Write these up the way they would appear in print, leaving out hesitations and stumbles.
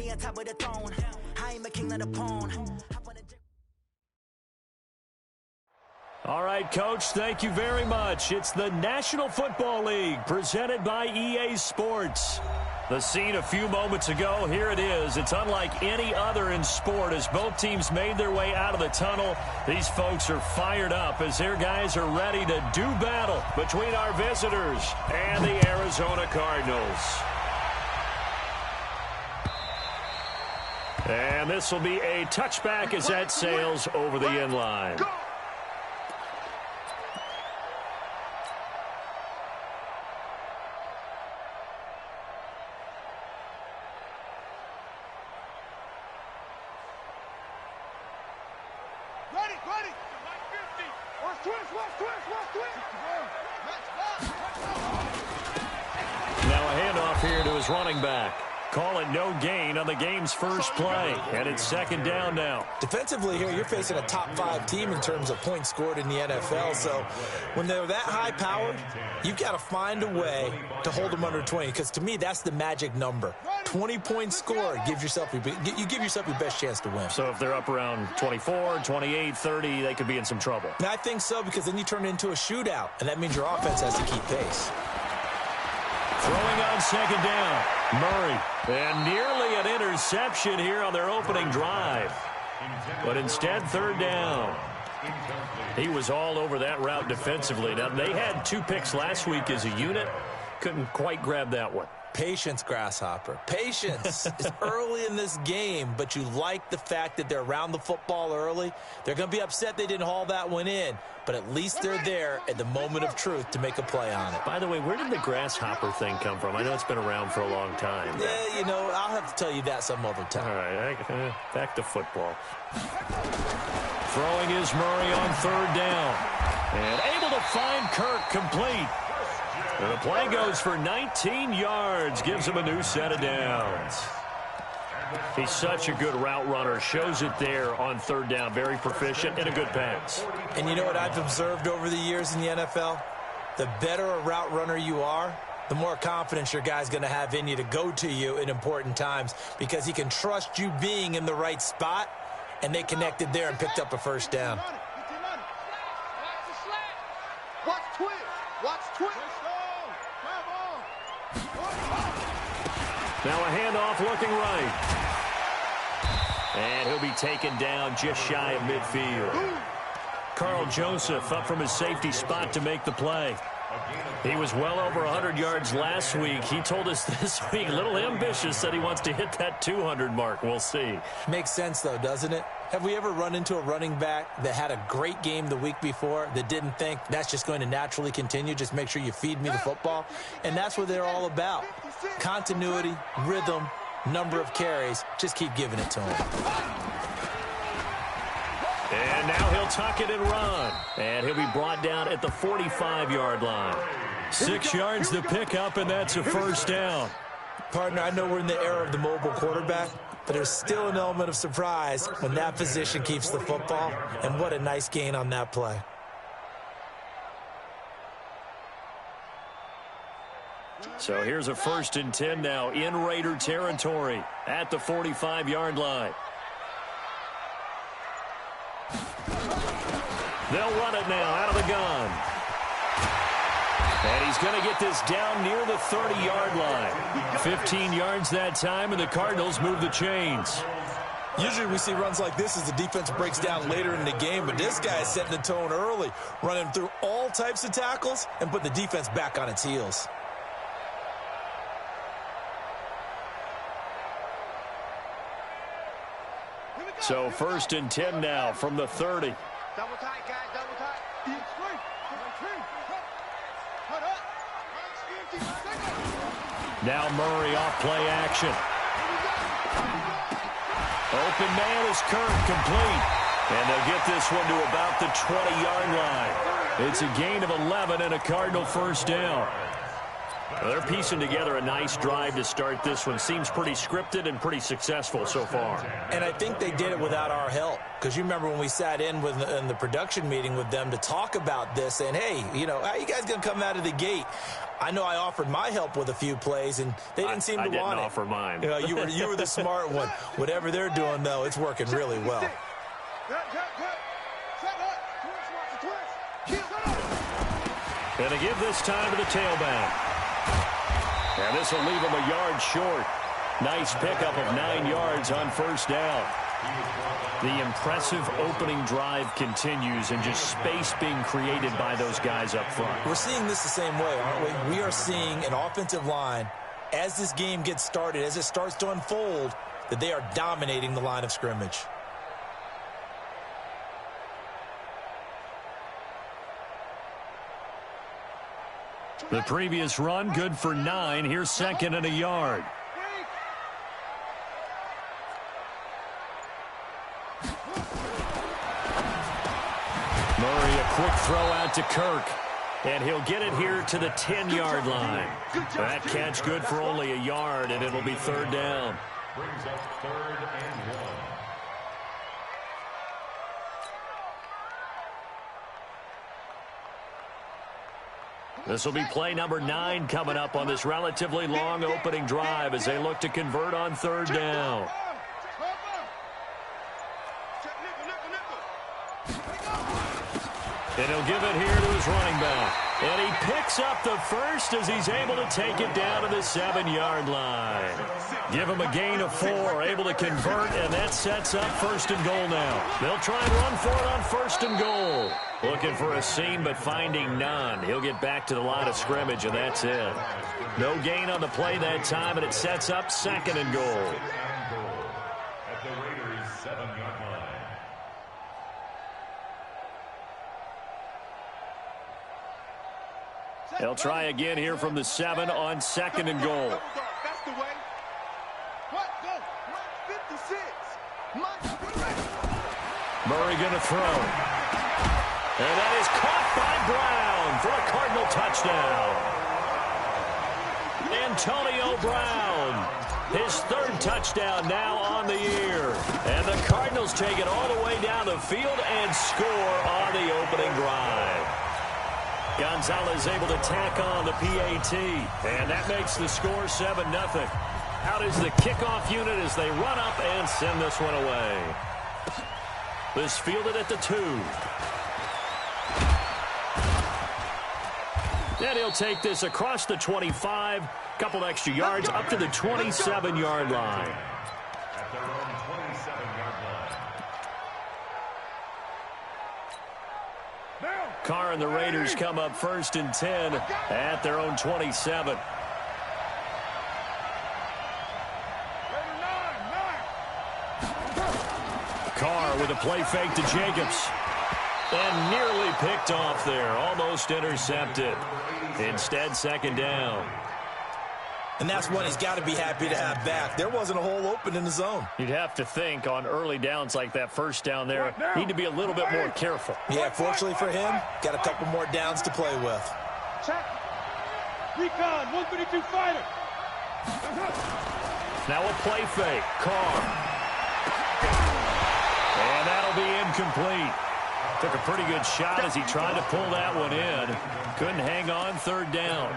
be on top of the throne. I am a king of the pawn. All right, Coach, thank you very much. It's the National Football League presented by EA Sports. The scene a few moments ago, here it is. It's unlike any other in sport as both teams made their way out of the tunnel. These folks are fired up as their guys are ready to do battle between our visitors and the Arizona Cardinals. And this will be a touchback as that sails over the end line. Now a handoff here to his running back. Call it no gain on the game's first play, and it's second down now. Defensively here, you're facing a top-5 team in terms of points scored in the NFL, so when they're that high-powered, you've got to find a way to hold them under 20, because to me, that's the magic number. 20 points scored, you give yourself your best chance to win. So if they're up around 24, 28, 30, they could be in some trouble. Now, I think so, because then you turn it into a shootout, and that means your offense has to keep pace. Throwing on second down, Murray. And nearly an interception here on their opening drive. But instead, third down. He was all over that route defensively. Now, they had 2 picks last week as a unit. Couldn't quite grab that one. Patience, Grasshopper. Patience is early in this game, but you like the fact that they're around the football early. They're going to be upset they didn't haul that one in, but at least they're there at the moment of truth to make a play on it. By the way, where did the Grasshopper thing come from? I know it's been around for a long time. Yeah, you know, I'll have to tell you that some other time. All right, back to football. Throwing is Murray on third down. And able to find Kirk complete. And the play goes for 19 yards, gives him a new set of downs. He's such a good route runner, shows it there on third down, very proficient and a good pass. And you know what I've observed over the years in the NFL? The better a route runner you are, the more confidence your guy's going to have in you to go to you in important times because he can trust you being in the right spot, and they connected there and picked up a first down. Watch twist. Watch twist. Now a handoff looking right. And he'll be taken down just shy of midfield. Carl Joseph up from his safety spot to make the play. He was well over 100 yards last week. He told us this week, a little ambitious, said he wants to hit that 200 mark. We'll see. Makes sense, though, doesn't it? Have we ever run into a running back that had a great game the week before that didn't think that's just going to naturally continue? Just make sure you feed me the football. And that's what they're all about. Continuity, rhythm, number of carries. Just keep giving it to him. And now he'll tuck it and run. And he'll be brought down at the 45-yard line. 6 yards to pick up, and that's a first down. Partner, I know we're in the era of the mobile quarterback, but there's still an element of surprise when that position keeps the football. And what a nice gain on that play. So here's a 1st and 10 now in Raider territory at the 45-yard line. They'll run it now out of the gun. And he's going to get this down near the 30-yard line. 15 yards that time, and the Cardinals move the chains. Usually we see runs like this as the defense breaks down later in the game, but this guy is setting the tone early, running through all types of tackles and put the defense back on its heels. So 1st and 10 now from the 30. Double tight, guys, double tight. Now Murray off play action. Open man is Kirk, complete. And they'll get this one to about the 20-yard line. It's a gain of 11 and a Cardinal first down. Well, they're piecing together a nice drive to start this one. Seems pretty scripted and pretty successful so far. And I think they did it without our help. Because you remember when we sat in the production meeting with them to talk about this, and hey, you know, how you guys going to come out of the gate? I know I offered my help with a few plays, and they didn't seem to want it. I didn't offer mine. You were the smart one. Whatever they're doing, though, it's working really well. Going to give this time to the tailback. And this will leave him a yard short. Nice pickup of 9 yards on first down. The impressive opening drive continues, and just space being created by those guys up front. We're seeing this the same way, aren't we? We are seeing an offensive line, as this game gets started, as it starts to unfold, that they are dominating the line of scrimmage. The previous run, good for 9. Here's second and a yard. Murray, a quick throw out to Kirk. And he'll get it here to the 10-yard line. That catch good for only a yard, and it'll be third down. Brings up 3rd and 1. This will be play number 9 coming up on this relatively long opening drive as they look to convert on third down. And he'll give it here to his running back. And he picks up the first as he's able to take it down to the 7-yard line. Give him a gain of 4, able to convert, and that sets up first and goal now. They'll try and run for it on first and goal. Looking for a seam, but finding none. He'll get back to the line of scrimmage, and that's it. No gain on the play that time, and it sets up second and goal. At the Raiders' 7-yard line. They'll try again here from the 7 on second and goal. That's the way. What? Go. 56. Murray going to throw. And that is caught by Brown for a Cardinal touchdown. Antonio Brown, his 3rd touchdown now on the year. And the Cardinals take it all the way down the field and score on the opening drive. Gonzalez able to tack on the PAT, and that makes the score 7-0. Out is the kickoff unit as they run up and send this one away. This fielded at the 2. Then he'll take this across the 25, couple extra yards up to the 27-yard line. At their own 27-yard line. Carr and the Raiders come up first and 10 at their own 27. Carr with a play fake to Jacobs. And nearly picked off there. Almost intercepted. Instead, second down. And that's one he's got to be happy to have back. There wasn't a hole open in the zone. You'd have to think on early downs like that first down there, need to be a little bit more careful. Yeah, fortunately for him, got a couple more downs to play with. Check. Recon, 132 fighter. Now a play fake. Carr. And that'll be incomplete. Took a pretty good shot as he tried to pull that one in. Couldn't hang on, third down.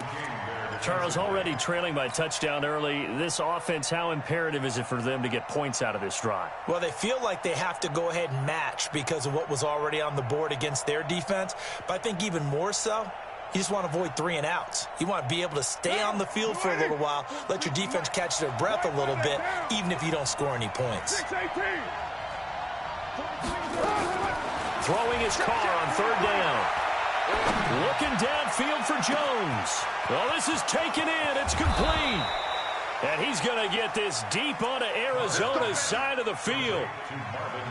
Charles, already trailing by touchdown early. This offense, how imperative is it for them to get points out of this drive? Well, they feel like they have to go ahead and match because of what was already on the board against their defense. But I think even more so, you just want to avoid 3 and outs. You want to be able to stay on the field for a little while, let your defense catch their breath a little bit, even if you don't score any points. Throwing his Carr on third down. Looking downfield for Jones. Well, this is taken in. It's complete. And he's going to get this deep onto Arizona's side of the field.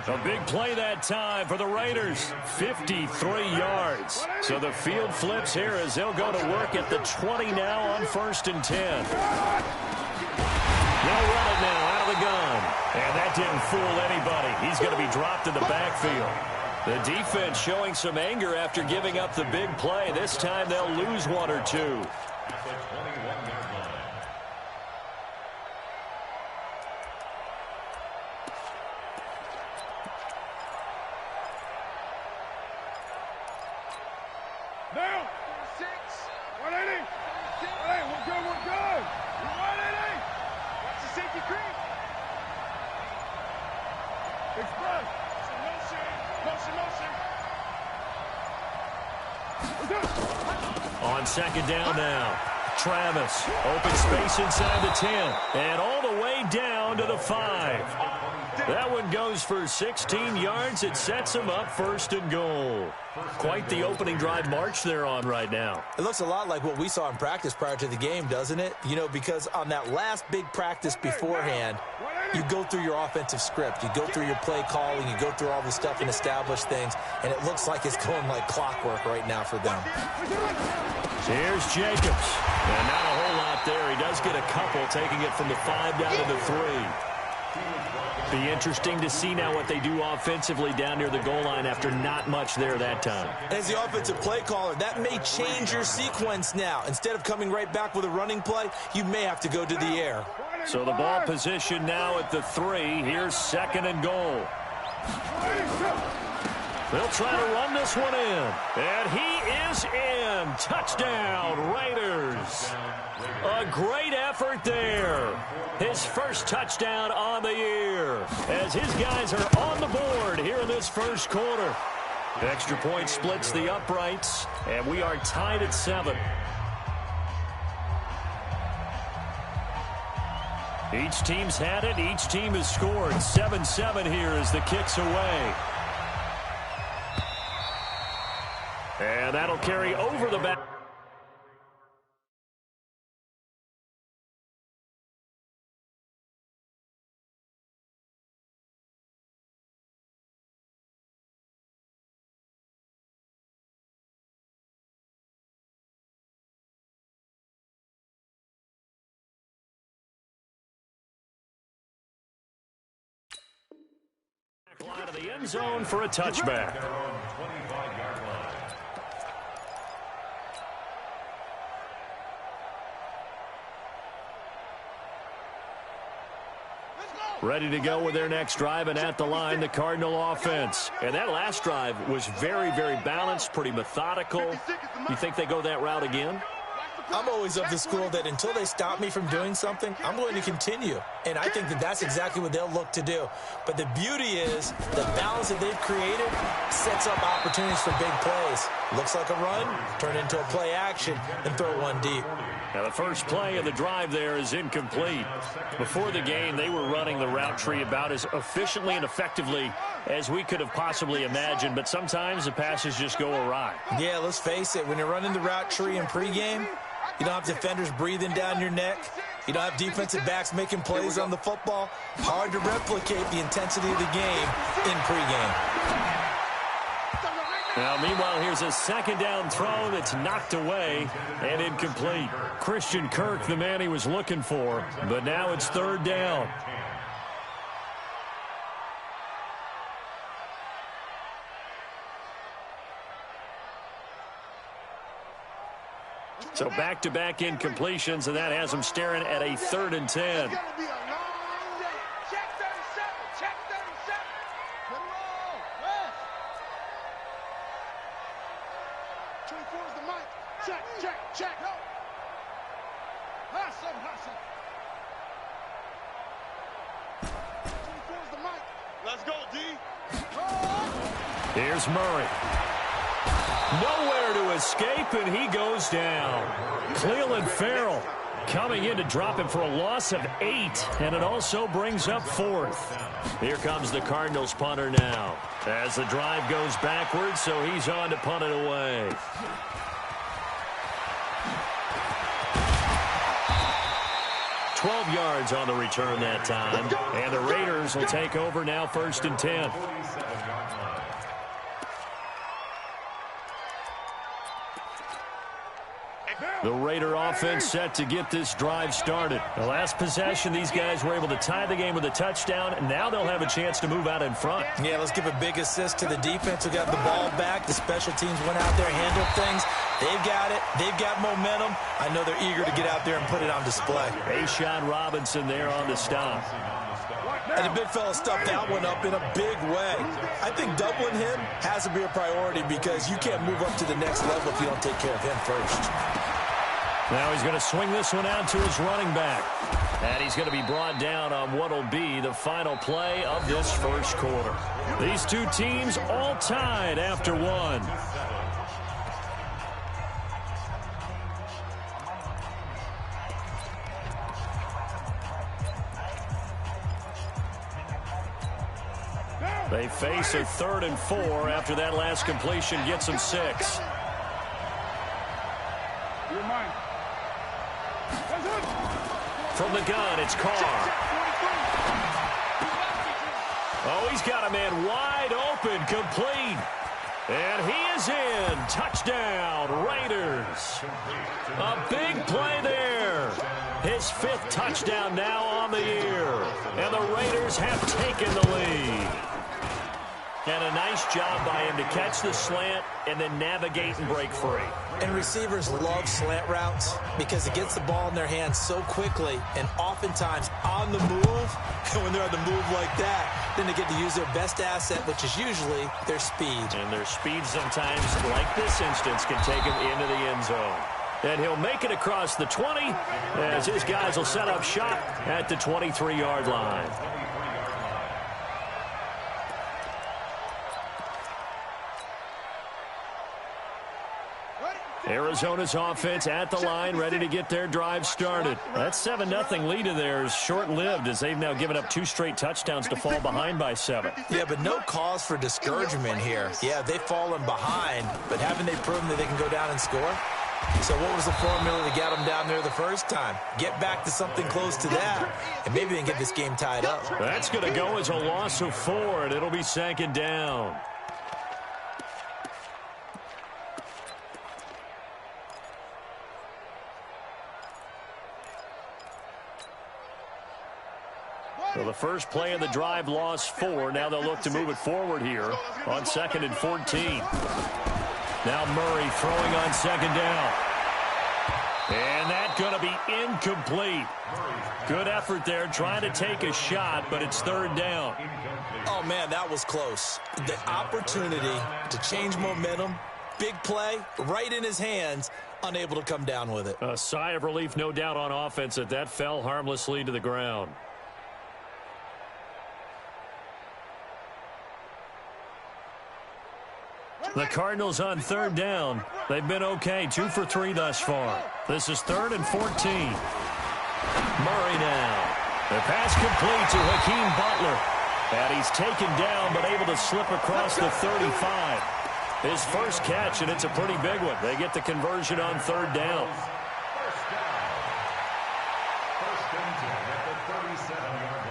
A big play that time for the Raiders. 53 yards. So the field flips here as they'll go to work at the 20 now on first and 10. They'll run it now out of the gun. And that didn't fool anybody. He's going to be dropped in the backfield. The defense showing some anger after giving up the big play. This time they'll lose 1 or 2. At the 21-yard line. Now. 6. 180. second down now. Travis, open space inside the 10, and all the way down to the 5. That one goes for 16 yards. It sets him up first and goal. Quite the opening drive march they're on right now. It looks a lot like what we saw in practice prior to the game, doesn't it? You know, because on that last big practice beforehand, you go through your offensive script. You go through your play calling. You go through all the stuff and establish things, and it looks like it's going like clockwork right now for them. Here's Jacobs. And not a whole lot there. He does get a couple, taking it from the 5 down to the 3. Be interesting to see now what they do offensively down near the goal line after not much there that time. As the offensive play caller, that may change your sequence now. Instead of coming right back with a running play, you may have to go to the air. So the ball position now at the 3. Here's second and goal. They'll try to run this one in. And he is in. Touchdown, Raiders. A great effort there. His first touchdown on the year. As his guys are on the board here in this first quarter. Extra point splits the uprights. And we are tied at 7. Each team's had it. Each team has scored. 7-7 here as the kick's away. And that'll carry over the back. Line of the end zone for a touchback. Ready to go with their next drive, and at the line, the Cardinal offense. And that last drive was very, very balanced, pretty methodical. You think they go that route again? I'm always of the school that until they stop me from doing something, I'm going to continue. And I think that that's exactly what they'll look to do. But the beauty is the balance that they've created sets up opportunities for big plays. Looks like a run, turn into a play action, and throw one deep. Now the first play of the drive there is incomplete. Before the game, they were running the route tree about as efficiently and effectively as we could have possibly imagined. But sometimes the passes just go awry. Yeah, let's face it. When you're running the route tree in pregame, you don't have defenders breathing down your neck. You don't have defensive backs making plays on the football. Hard to replicate the intensity of the game in pregame. Now, meanwhile, here's a second down throw that's knocked away and incomplete. Christian Kirk, the man he was looking for, but now it's third down. So back-to-back incompletions, and that has them staring at a 3rd and 10. Let's go, D. Here's Murray. Nowhere to escape, and he goes down. Cleveland Farrell coming in to drop him for a loss of 8, and it also brings up 4th. Here comes the Cardinals punter now as the drive goes backwards, so he's on to punt it away. Yards on the return that time, and the Raiders will take over now 1st and 10. The Raider offense set to get this drive started. The last possession, these guys were able to tie the game with a touchdown, and now they'll have a chance to move out in front. Yeah, let's give a big assist to the defense who got the ball back. The special teams went out there, handled things. They've got it. They've got momentum. I know they're eager to get out there and put it on display. A'Shawn Robinson there on the stop. And the big fella stuffed that one up in a big way. I think doubling him has to be a priority because you can't move up to the next level if you don't take care of him first. Now he's going to swing this one out to his running back. And he's going to be brought down on what will be the final play of this first quarter. These two teams all tied after one. They face a 3rd and 4 after that last completion gets them 6. From the gun, it's Carr. Oh, he's got a man wide open, complete. And he is in. Touchdown, Raiders. A big play there. His 5th touchdown now on the year. And the Raiders have taken the lead. And a nice job by him to catch the slant and then navigate and break free. And receivers love slant routes because it gets the ball in their hands so quickly and oftentimes on the move. And when they're on the move like that, then they get to use their best asset, which is usually their speed. And their speed sometimes, like this instance, can take them into the end zone. And he'll make it across the 20 as his guys will set up shop at the 23-yard line. Arizona's offense at the line, ready to get their drive started. That 7-0 lead of theirs short-lived as they've now given up 2 straight touchdowns to fall behind by 7. Yeah, but no cause for discouragement here. Yeah, they've fallen behind, but haven't they proven that they can go down and score? So what was the formula to get them down there the first time? Get back to something close to that, and maybe they can get this game tied up. That's going to go as a loss of 4, and it'll be 2nd down. So the first play of the drive lost 4. Now they'll look to move it forward here on 2nd and 14. Now Murray throwing on 2nd down. And that's going to be incomplete. Good effort there trying to take a shot, but it's 3rd down. Oh, man, that was close. The opportunity to change momentum, big play, right in his hands, unable to come down with it. A sigh of relief, no doubt, on offense that fell harmlessly to the ground. The Cardinals on 3rd down. They've been okay, 2 for 3 thus far. This is 3rd and 14. Murray now. The pass complete to Hakeem Butler. And he's taken down but able to slip across the 35. His first catch, and it's a pretty big one. They get the conversion on 3rd down. First and 10 at the 37-yard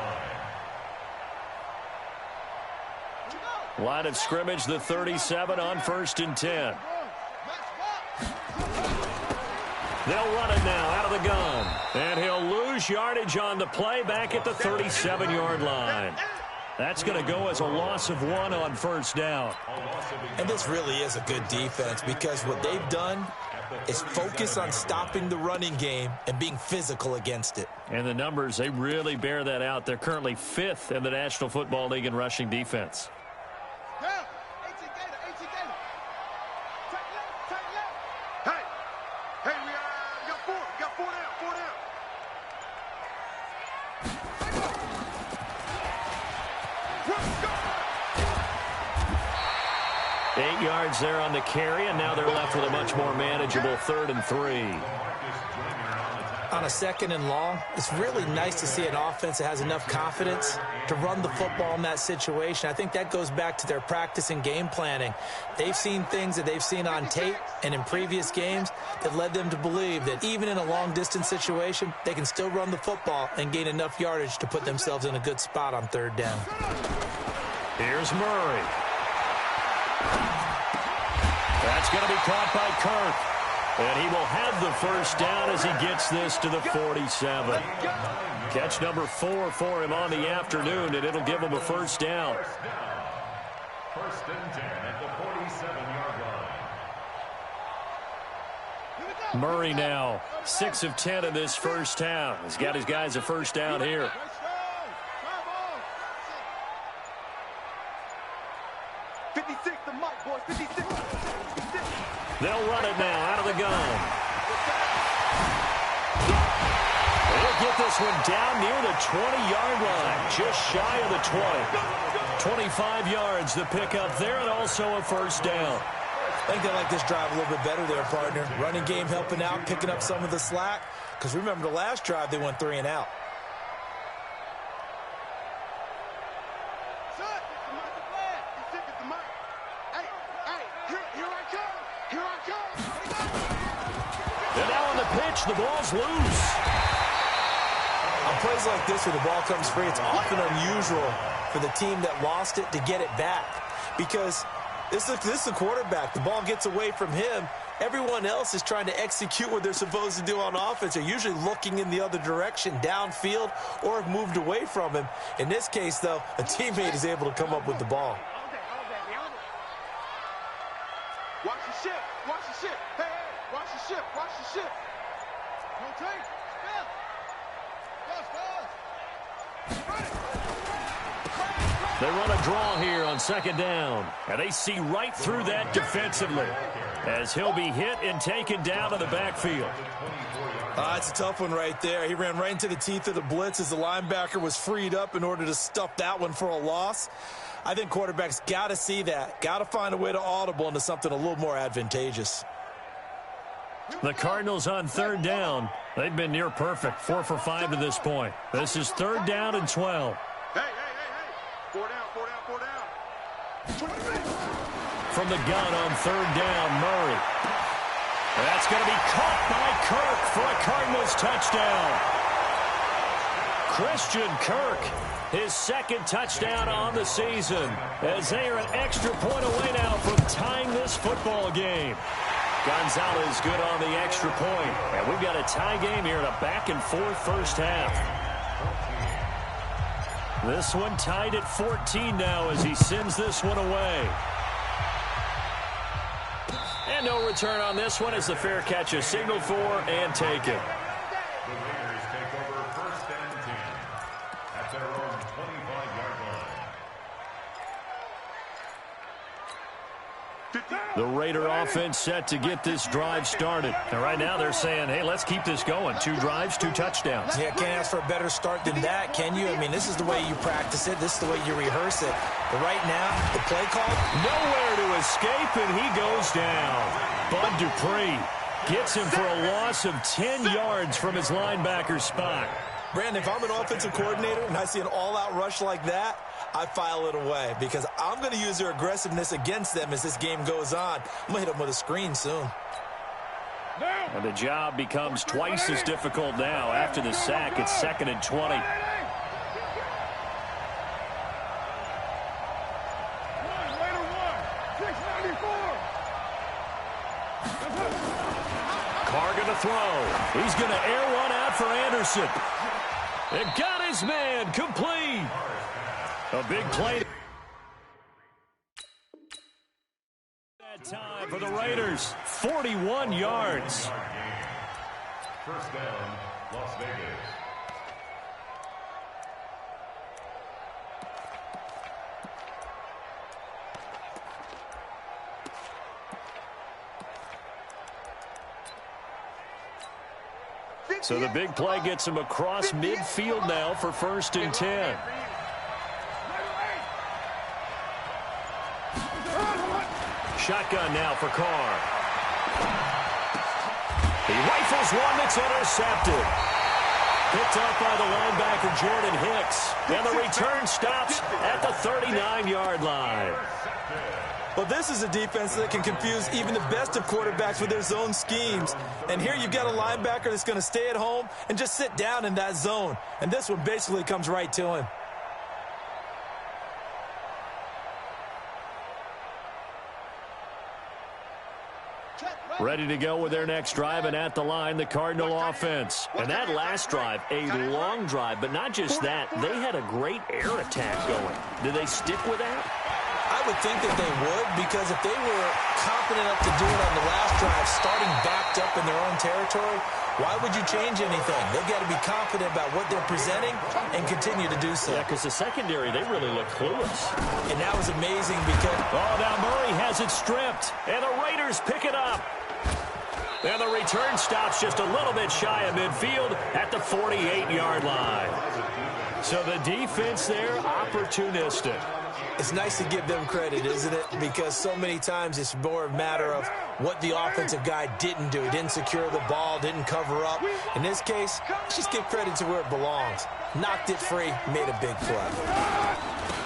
line. Line of scrimmage, the 37 on 1st and 10. They'll run it now out of the gun. And he'll lose yardage on the play back at the 37-yard line. That's going to go as a loss of 1 on 1st down. And this really is a good defense because what they've done is focus on stopping the running game and being physical against it. And the numbers, they really bear that out. They're currently 5th in the National Football League in rushing defense. Yards there on the carry, and now they're left with a much more manageable 3rd and 3. On a 2nd and long, it's really nice to see an offense that has enough confidence to run the football in that situation. I think that goes back to their practice and game planning. They've seen things that they've seen on tape and in previous games that led them to believe that even in a long-distance situation, they can still run the football and gain enough yardage to put themselves in a good spot on 3rd down. Here's Murray. That's going to be caught by Kirk. And he will have the first down as he gets this to the 47. Catch number 4 for him on the afternoon, and it'll give him a first down. First and 10 at the 47-yard line. Murray now 6 of 10 in this first half. He's got his guys a first down here. They'll run it now out of the gun. They'll get this one down near the 20-yard line, just shy of the 20. 25 yards the pickup there, and also a first down. I think they like this drive a little bit better there, partner. Running game helping out, picking up some of the slack. Because remember, the last drive, they went 3 and out. pitch. The ball's loose. On plays like this where the ball comes free, it's often unusual for the team that lost it to get it back. Because this is the quarterback. The ball gets away from him. Everyone else is trying to execute what they're supposed to do on offense. They're usually looking in the other direction, downfield, or have moved away from him. In this case, though, a teammate is able to come up with the ball. Watch the ship. Watch the ship. Hey, hey, watch the ship. Watch the ship. Rotate. Step. They run a draw here on second down. And they see right through that defensively as he'll be hit and taken down in the backfield. It's a tough one right there. He ran right into the teeth of the blitz as the linebacker was freed up in order to stuff that one for a loss. I think quarterbacks got to see that. Got to find a way to audible into something a little more advantageous. The Cardinals on third down. They've been near perfect, 4 for 5 to this point. This is third down and 12. Hey, hey, hey, hey. 4 down, 4 down, 4 down. From the gun on third down, Murray. That's going to be caught by Kirk for a Cardinals touchdown. Christian Kirk, his second touchdown on the season, as they are an extra point away now from tying this football game. Gonzalez good on the extra point. And we've got a tie game here in a back-and-forth first half. This one tied at 14 now as he sends this one away. And no return on this one as the fair catch is signaled for and taken. The Raiders take over first and 10 at their own 25-yard line. The Raider offense set to get this drive started. And right now they're saying, hey, let's keep this going. 2 drives, 2 touchdowns. Yeah, can't ask for a better start than that, can you? I mean, this is the way you practice it. This is the way you rehearse it. But right now, the play call, nowhere to escape, and he goes down. Bud Dupree gets him for a loss of 10 yards from his linebacker spot. Brandon, if I'm an offensive coordinator and I see an all-out rush like that, I file it away because I'm going to use their aggressiveness against them as this game goes on. I'm going to hit them with a screen soon. And the job becomes twice as difficult now after the sack. It's 2nd and 20. Carr going to throw. He's going to air one out for Anderson. It got his man complete. A big play. That time for the Raiders. 41 yards. First down, Las Vegas. So the big play gets him across midfield now for 1st and 10. Shotgun now for Carr. He rifles one that's intercepted. Picked up by the linebacker Jordan Hicks. And the return stops at the 39-yard line. Well, this is a defense that can confuse even the best of quarterbacks with their zone schemes. And here you've got a linebacker that's going to stay at home and just sit down in that zone. And this one basically comes right to him. Ready to go with their next drive, and at the line, the Cardinal offense. And that last drive, a long drive, but not just that. They had a great air attack going. Did they stick with that? I would think that they would, because if they were confident enough to do it on the last drive, starting backed up in their own territory, why would you change anything? They've got to be confident about what they're presenting and continue to do so. Yeah, because the secondary, they really look clueless. And that was amazing because... Oh, now Murray has it stripped, and the Raiders pick it up. And the return stops just a little bit shy of midfield at the 48-yard line. So the defense there, opportunistic. It's nice to give them credit, isn't it? Because so many times it's more a matter of what the offensive guy didn't do. He didn't secure the ball, didn't cover up. In this case, let's just give credit to where it belongs. Knocked it free, made a big play.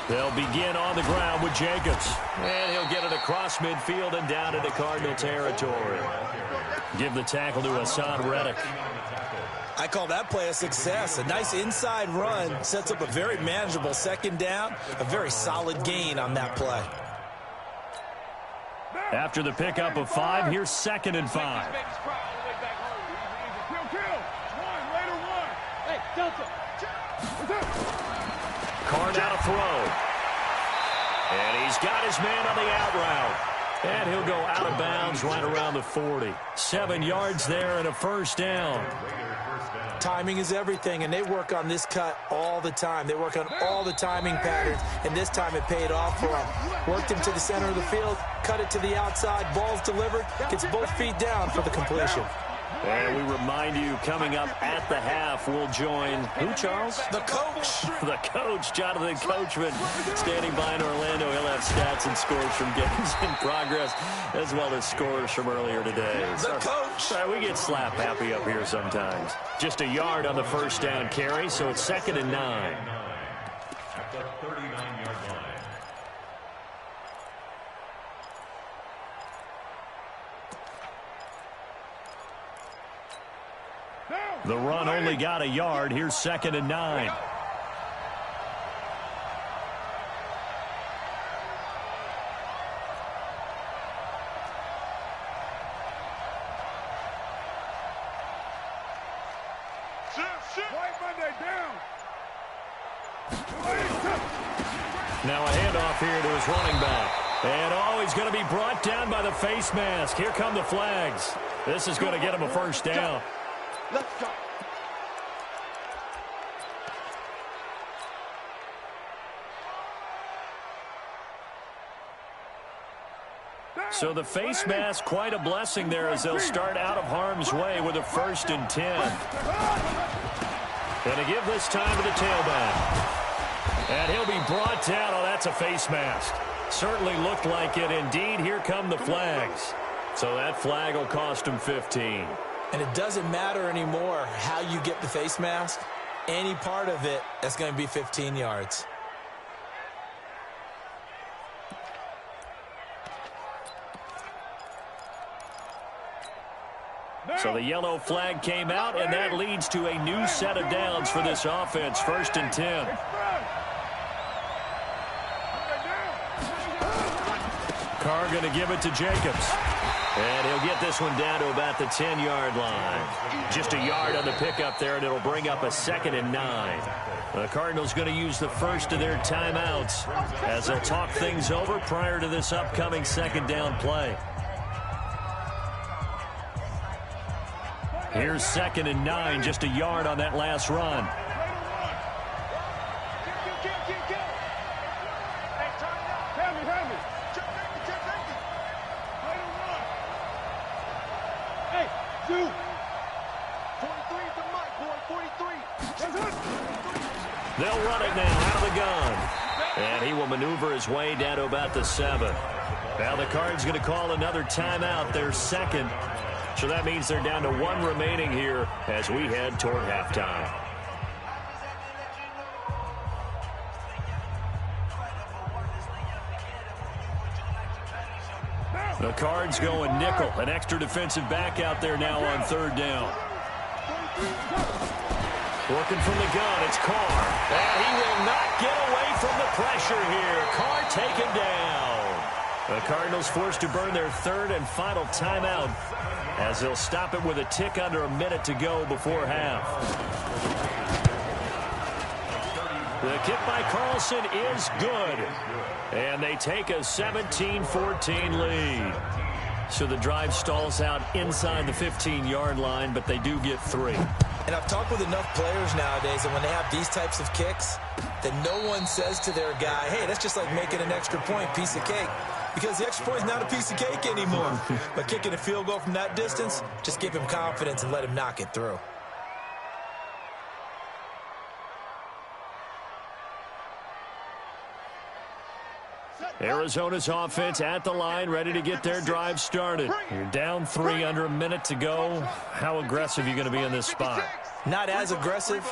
They'll begin on the ground with Jacobs. And he'll get it across midfield and down into Cardinal territory. give the tackle to Hassan Reddick. I call that play a success. A nice inside run sets up a very manageable second down, a very solid gain on that play. After the pickup of 5, here's 2nd and 5. Carr now to throw. And he's got his man on the out route. And he'll go out of bounds right around the 40. 7 yards there and a first down. Timing is everything, and they work on this cut all the time. They work on all the timing patterns, and this time it paid off for them. Worked him to the center of the field, cut it to the outside, ball's delivered, gets both feet down for the completion. And we remind you, coming up at the half, we'll join who, Charles? The coach. The coach, Jonathan Coachman, standing by in Orlando. He'll have stats and scores from games in progress, as well as scores from earlier today. The coach. Sorry, we get slap happy up here sometimes. Just a yard on the first down carry, so it's 2nd and 9. At the 39-yard line. The run only got a yard. Here's 2nd and 9. Now a handoff here to his running back. And he's going to be brought down by the face mask. Here come the flags. This is going to get him a first down. Let's go. So the face mask, quite a blessing there as they'll start out of harm's way with a 1st and 10. Going to give this time to the tailback. And he'll be brought down. Oh, that's a face mask. Certainly looked like it. Indeed, here come the flags. So that flag will cost him 15. And it doesn't matter anymore how you get the face mask. Any part of it, that's going to be 15 yards. So the yellow flag came out, and that leads to a new set of downs for this offense. 1st and 10. Carr going to give it to Jacobs. And he'll get this one down to about the 10-yard line. Just a yard on the pickup there, and it'll bring up a 2nd and 9. The Cardinals going to use the first of their timeouts as they'll talk things over prior to this upcoming 2nd down play. Here's 2nd and 9, just a yard on that last run. They'll run it now out of the gun. And he will maneuver his way down to about the 7. Now the Cards going to call another timeout, their 2nd. So that means they're down to 1 remaining here as we head toward halftime. The Cards going nickel. An extra defensive back out there now on 3rd down. Working from the gun, it's Carr. And he will not get away from the pressure here. Carr taken down. The Cardinals forced to burn their 3rd and final timeout as they'll stop it with a tick under a minute to go before half. The kick by Carlson is good. And they take a 17-14 lead. So the drive stalls out inside the 15-yard line, but they do get 3. And I've talked with enough players nowadays that when they have these types of kicks, that no one says to their guy, hey, that's just like making an extra point, piece of cake. Because the extra point is not a piece of cake anymore. But kicking a field goal from that distance, just give him confidence and let him knock it through. Arizona's offense at the line, ready to get their drive started. You're down 3 under a minute to go. How aggressive are you going to be in this spot? Not as aggressive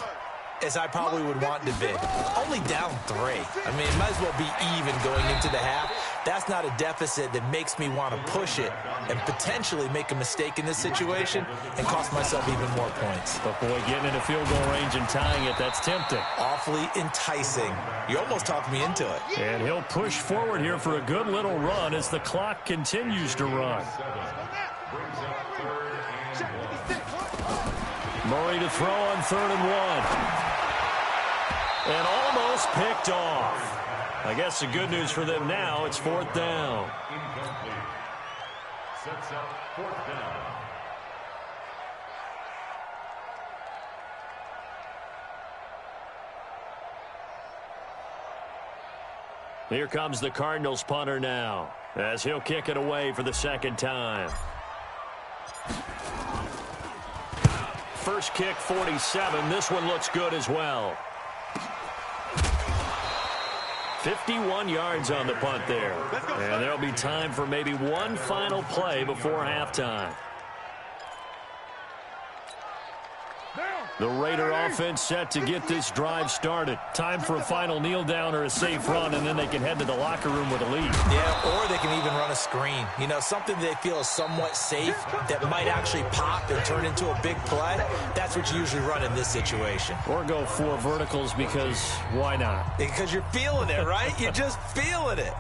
as I probably would want to be. Only down 3. I mean, it might as well be even going into the half. that's not a deficit that makes me want to push it and potentially make a mistake in this situation and cost myself even more points. But, boy, getting into field goal range and tying it, that's tempting. Awfully enticing. You almost talked me into it. And he'll push forward here for a good little run as the clock continues to run. Murray to throw on 3rd and 1. And almost picked off. I guess the good news for them now, it's 4th down. Incomplete. Sets up 4th down. Here comes the Cardinals punter now, as he'll kick it away for the 2nd time. First kick, 47. This one looks good as well. 51 yards on the punt there. And there'll be time for maybe one final play before halftime. The Raider offense set to get this drive started. Time for a final kneel down or a safe run, and then they can head to the locker room with a lead. Yeah, or they can even run a screen. You know, something they feel is somewhat safe that might actually pop and turn into a big play. That's what you usually run in this situation. Or go 4 verticals because why not? Because you're feeling it, right? You're just feeling it.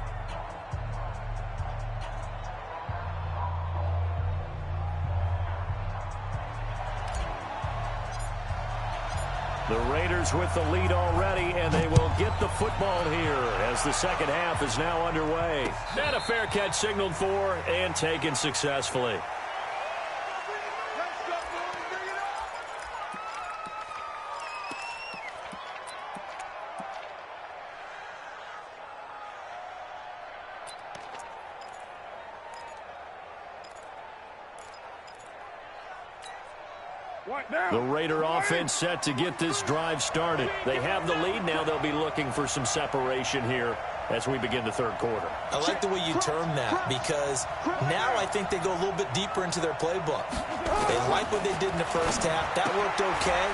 The Raiders with the lead already, and they will get the football here as the second half is now underway. And a fair catch signaled for and taken successfully. The Raider offense set to get this drive started. They have the lead. Now they'll be looking for some separation here as we begin the 3rd quarter. I like the way you term that because now I think they go a little bit deeper into their playbook. They like what they did in the first half. That worked okay.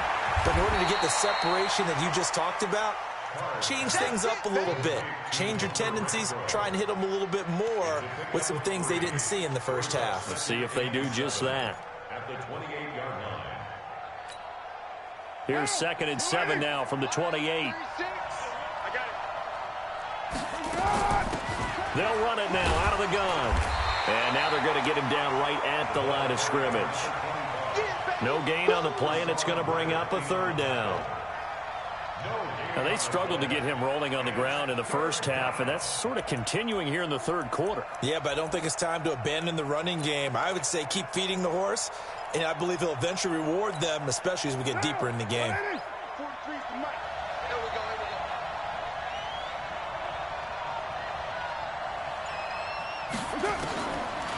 But in order to get the separation that you just talked about, change things up a little bit. Change your tendencies. Try and hit them a little bit more with some things they didn't see in the first half. Let's see if they do just that. At the 28-yard line. Here's 2nd and 7 now from the 28. They'll run it now out of the gun. And now they're going to get him down right at the line of scrimmage. No gain on the play, and it's going to bring up a 3rd down. Now, they struggled to get him rolling on the ground in the first half, and that's sort of continuing here in the 3rd quarter. Yeah, but I don't think it's time to abandon the running game. I would say keep feeding the horse, and I believe he'll eventually reward them, especially as we get deeper in the game.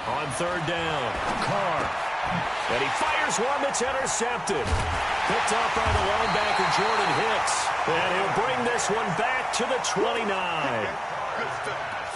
On 3rd down, Carr. And he fires one that's intercepted. Picked up by the linebacker, Jordan Hicks. And he'll bring this one back to the 29.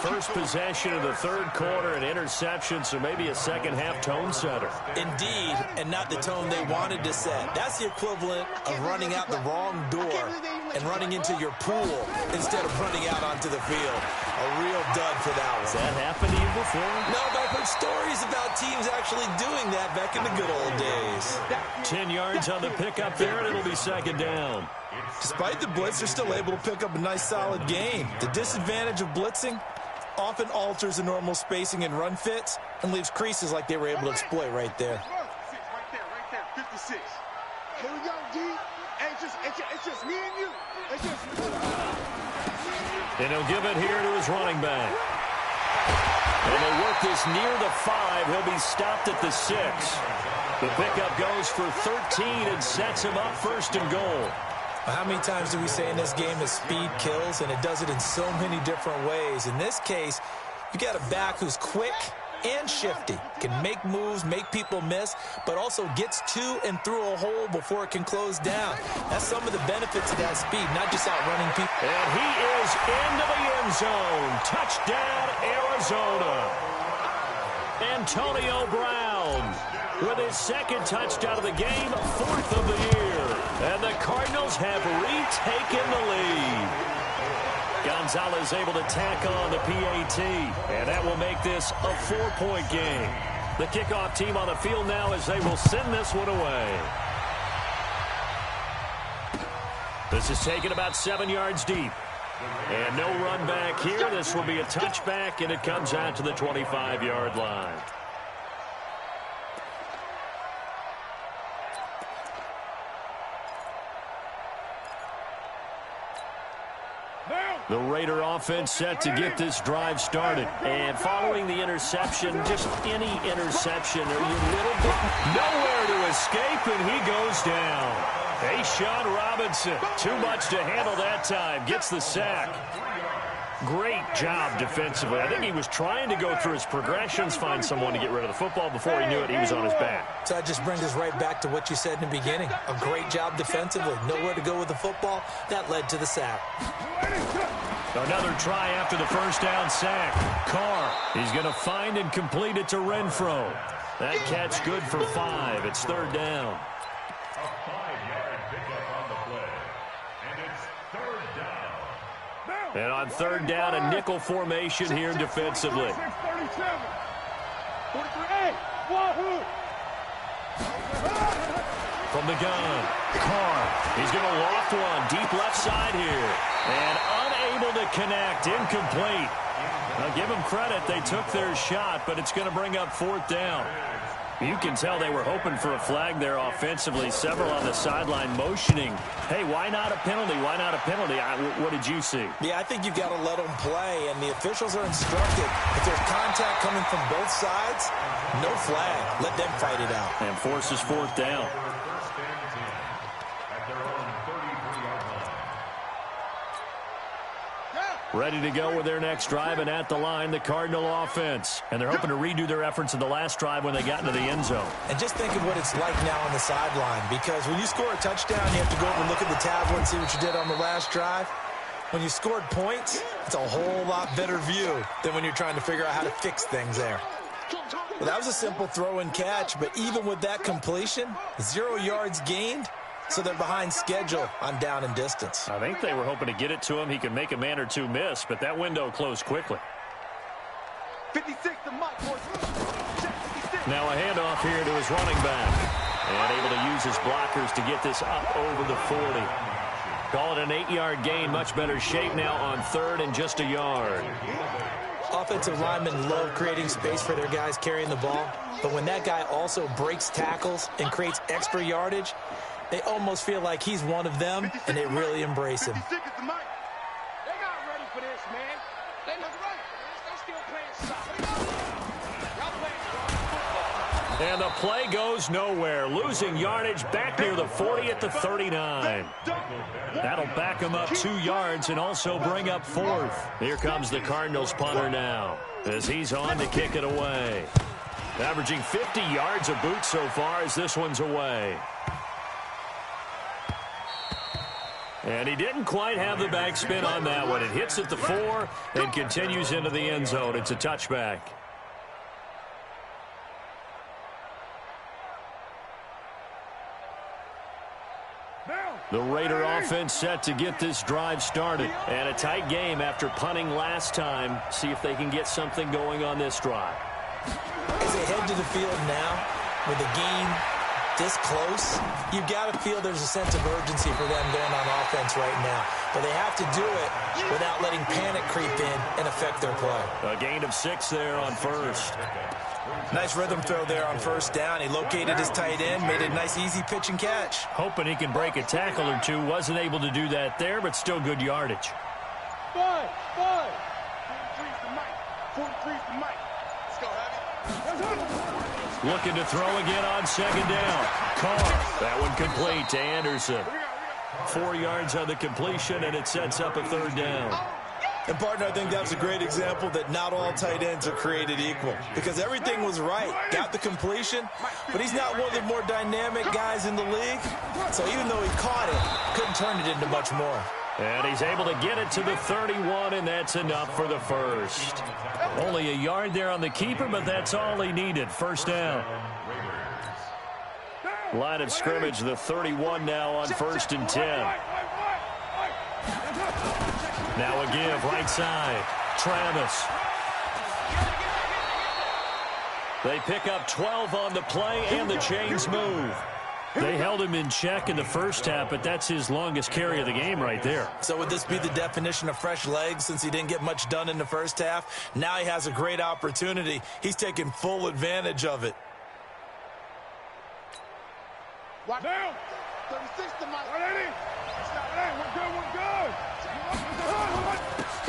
First possession of the 3rd quarter, an interception, so maybe a second-half tone setter. Indeed, and not the tone they wanted to set. That's the equivalent of running out the wrong door and running into your pool instead of running out onto the field. A real dud for that one. Has that happened to you before? No, but I've heard stories about teams actually doing that back in the good old days. 10 yards on the pickup there, and it'll be 2nd down. Despite the blitz, they're still able to pick up a nice, solid gain. The disadvantage of blitzing often alters the normal spacing and run fits and leaves creases like they were able to exploit right there. Right there, 56. Here we go, D. It's just me and you. And he'll give it here to his running back. And they work this near the 5. He'll be stopped at the 6. The pickup goes for 13 and sets him up 1st and goal. How many times do we say in this game that speed kills, and it does it in so many different ways? In this case, you got a back who's quick and shifty, can make moves, make people miss, but also gets to and through a hole before it can close down. That's some of the benefits of that speed, not just outrunning people. And he is into the end zone. Touchdown, Arizona. Antonio Brown with his 2nd touchdown of the game, 4th of the year. And the Cardinals have retaken the lead. Gonzalez able to tack on the PAT, and that will make this a 4-point game. The kickoff team on the field now as they will send this one away. This is taken about 7 yards deep. And no run back here. This will be a touchback, and it comes out to the 25-yard line. The Raider offense set to get this drive started. And following the interception, just any interception, are you a little bit nowhere to escape, and he goes down. Sean Robinson, too much to handle that time, gets the sack. Great job defensively. I think he was trying to go through his progressions, find someone to get rid of the football. Before he knew it, he was on his back. So that just brings us right back to what you said in the beginning. A great job defensively. Nowhere to go with the football. That led to the sack. Another try after the first down sack. Carr, he's going to find and complete it to Renfro. That catch good for 5. It's third down. A 5-yard pickup on the play. And it's third down. And on third down, a nickel formation here defensively. 43. Hey, wahoo! From the gun, Carr, he's going to loft one deep left side here. And unable to connect, incomplete. Now give them credit, they took their shot, but it's going to bring up fourth down. You can tell they were hoping for a flag there offensively. Several on the sideline motioning. Hey, why not a penalty? Why not a penalty? What did you see? Yeah, I think you've got to let them play, and the officials are instructed. If there's contact coming from both sides, no flag. Let them fight it out. And forces fourth down. First and 10 at their own 33-yard line. Ready to go with their next drive, and at the line, the Cardinal offense. And they're hoping to redo their efforts in the last drive when they got into the end zone. And just think of what it's like now on the sideline, because when you score a touchdown, you have to go over and look at the tablet and see what you did on the last drive. When you scored points, it's a whole lot better view than when you're trying to figure out how to fix things there. Well, that was a simple throw and catch, but even with that completion, 0 yards gained. So they're behind schedule on down and distance. I think they were hoping to get it to him. He could make a man or two miss, but that window closed quickly. 56 to Mike. Now a handoff here to his running back. And able to use his blockers to get this up over the 40. Call it an 8-yard gain. Much better shape now on third and just a yard. Offensive linemen love creating space for their guys carrying the ball. But when that guy also breaks tackles and creates extra yardage, they almost feel like he's one of them, and they really embrace him. 56 to Mike. They're not ready for this, man. They're not ready for this. They're still playing soccer. Y'all playing football. And the play goes nowhere. Losing yardage back near the 40 at the 39. That'll back him up 2 yards and also bring up fourth. Here comes the Cardinals punter now as he's on to kick it away. Averaging 50 yards a boot so far as this one's away. And he didn't quite have the backspin on that one. It hits at the 4 and continues into the end zone. It's a touchback. The Raider offense set to get this drive started. And a tight game after punting last time. See if they can get something going on this drive. As they head to the field now, with the game this close, you've got to feel there's a sense of urgency for them going on offense right now. But they have to do it without letting panic creep in and affect their play. A gain of 6 there on first. Nice rhythm throw there on first down. He located his tight end, made a nice easy pitch and catch. Hoping he can break a tackle or two. Wasn't able to do that there, but still good yardage. 5. 43's the Mike. 43's the Mike. Let's go, Abby. Looking to throw again on second down. Carr. That one complete to Anderson. 4 yards on the completion, and it sets up a third down. And, partner, I think that's a great example that not all tight ends are created equal. Because everything was right. Got the completion, but he's not one of the more dynamic guys in the league. So even though he caught it, couldn't turn it into much more. And he's able to get it to the 31, and that's enough for the first. Only a yard there on the keeper, but that's all he needed. First down. Line of scrimmage, the 31 now on 1st and 10. Now a give, right side. Travis. They pick up 12 on the play, and the chains move. They held him in check in the first half, but that's his longest carry of the game right there. So would this be the definition of fresh legs since he didn't get much done in the first half? Now he has a great opportunity. He's taking full advantage of it. Watch down. 36 to Mike. 180. We're good.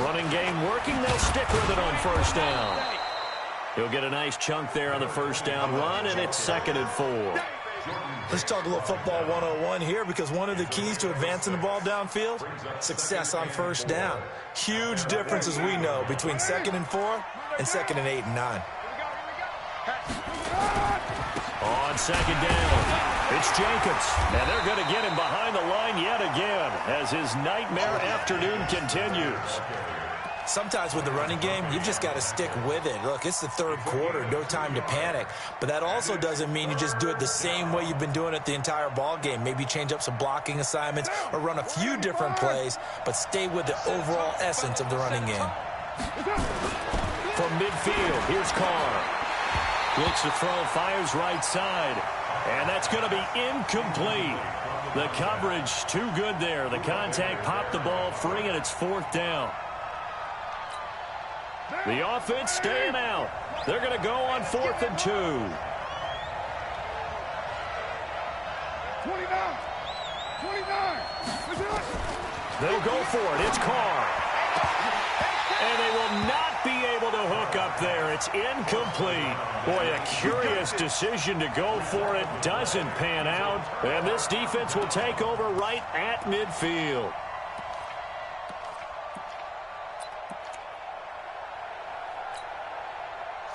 Running game working. They'll stick with it on first down. He'll get a nice chunk there on the first down run, and it's 2nd and 4. Let's talk a little football 101 here, because one of the keys to advancing the ball downfield, success on first down. Huge difference, as we know, between 2nd and 4 and 2nd and 8 and 9. On 2nd down, it's Jacobs, and they're going to get him behind the line yet again as his nightmare afternoon continues. Sometimes with the running game, you've just got to stick with it. Look, it's the 3rd quarter, no time to panic. But that also doesn't mean you just do it the same way you've been doing it the entire ball game. Maybe change up some blocking assignments or run a few different plays, but stay with the overall essence of the running game. From midfield, here's Carr. Looks to throw, fires right side. And that's going to be incomplete. The coverage too good there. The contact popped the ball free, and it's 4th down. The offense staying out. They're going to go on 4th and 2. 29. They'll go for it. It's Carr. And they will not be able to hook up there. It's incomplete. Boy, a curious decision to go for it. Doesn't pan out. And this defense will take over right at midfield.